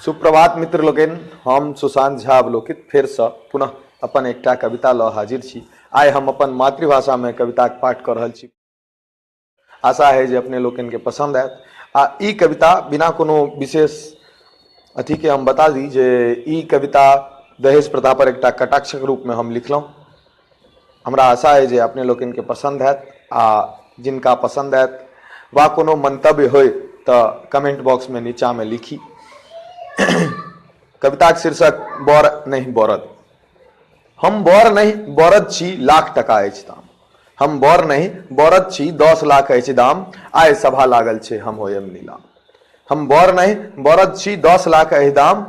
सुप्रभात मित्र लोकनि, हम सुशांत झा अवलोकित फेर से पुनः अपन एकटा कविता ल हाजिर छी। आइ हम अपन मातृभाषा में कविता के पाठ कर रहल छी। आशा है जे अपने लोकनि के पसंद आयत। आ ई कविता बिना कोनो विशेष अथी के हम बता दी जे ई कविता दहेज प्रथा पर एकटा कटाक्षक रूप में हम लिखलहुँ। हमरा आशा है जे अपने लोकनि के पसंद आयत। आ जिनका पसंद आयत वा कोनो मंतव्य होय तो कमेंट बॉक्स में नीचा में लिखी। कविता के शीर्षक बर नहीं बरद। हम बर नहीं बरद छी लाख टका अछि दाम। हम बर नहीं बरद छी 10 लाख अछि दाम। आय सभा लागल छे हम होयब नीलाम। हम बर नहीं बरद छी 10 लाख अछि दाम।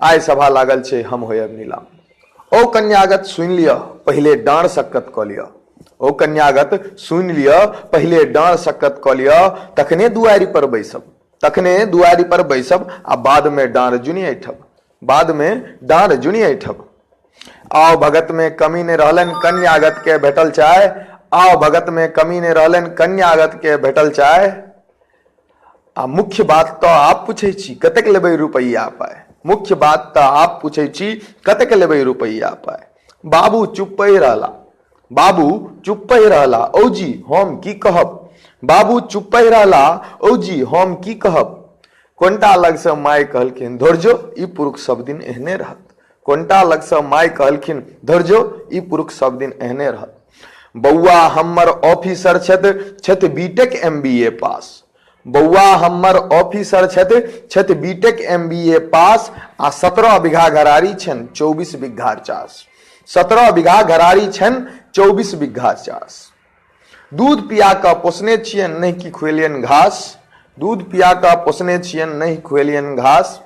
आय सभा लागल छे हम होयब नीलाम। ओ कन्यागत सुन लिया पहले डांड सक्कत क लिया। ओ कन्यागत सुन लिया पहले डांड सक्कत क लिया। तखने दुआरी पर बैसब। तखने दुआरी पर बैसब आ बाद में डांड जुनी ऐठब। बाद में डांड जुनी ऐठब। आओ भगत में कमी ने रहलन कन्यागत के भेटल चाय। आओ भगत में कमी ने रहलन कन्यागत के भेटल चाय। आ मुख्य बात तो आप पूछे छी कतेक लेबै रुपैया पाए। मुख्य बात तो आप पूछे छी कतेक लेबै रुपैया पाए। बाबू चुप्पे रहला। बाबू चुप्पे रहला औजी हम की कहब। बाबू चुप्पे रहला औजी हम की कहब। कोंटा लग से माय कहलखिन धोरजो ई पुरुष सब दिन एहने रहत। कोंटा लग से माय कहलखिन धोरजो ई पुरुष सब दिन एहने रहत। बौआ हमर ऑफिसर छथि बीटेक MBA पास। बौआ हमर ऑफिसर छथि बीटेक MBA पास। आ 17 बीघा घरारी छन 24 बीघा चास। 17 बीघा घरारी छन 24 बीघा चास। दूध पिया का पोसने छियन नहीं कि खुएलियन घास। दूध पिया का पोसने छियन नहीं खुएलियन घास।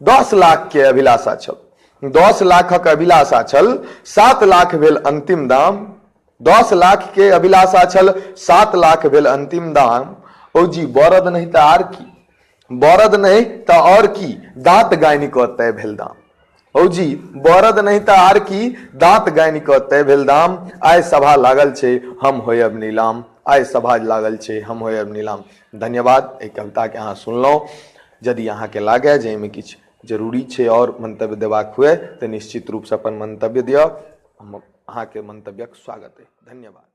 10 लाख के अभिलाषा छल 10 लाखक अभिलाषा छल 7 लाख भेल अंतिम दाम। 10 लाख के अभिलाषा छल 7 लाख भेल अंतिम दाम। ओ जी बरद नहीं तो आर की। बरद नहीं तो और की दांत गायनी को तय भेल दाम। ओ जी बरद नहीं तो आर की दांत गायनी को तय भेल दाम। आय सभा लागल छे हम होयब नीलाम। आय सभा लागल छे हम होयब नीलाम। धन्यवाद। एक कविता के अहाँ सुनलहुँ। यदि अहाँ के लागे जे में किछ जरूरी छे और मंतव्य देबाक हुए तो निश्चित रूप से अपन मंतव्य दियो। हम अहाँ के मंतव्यक स्वागत है। धन्यवाद।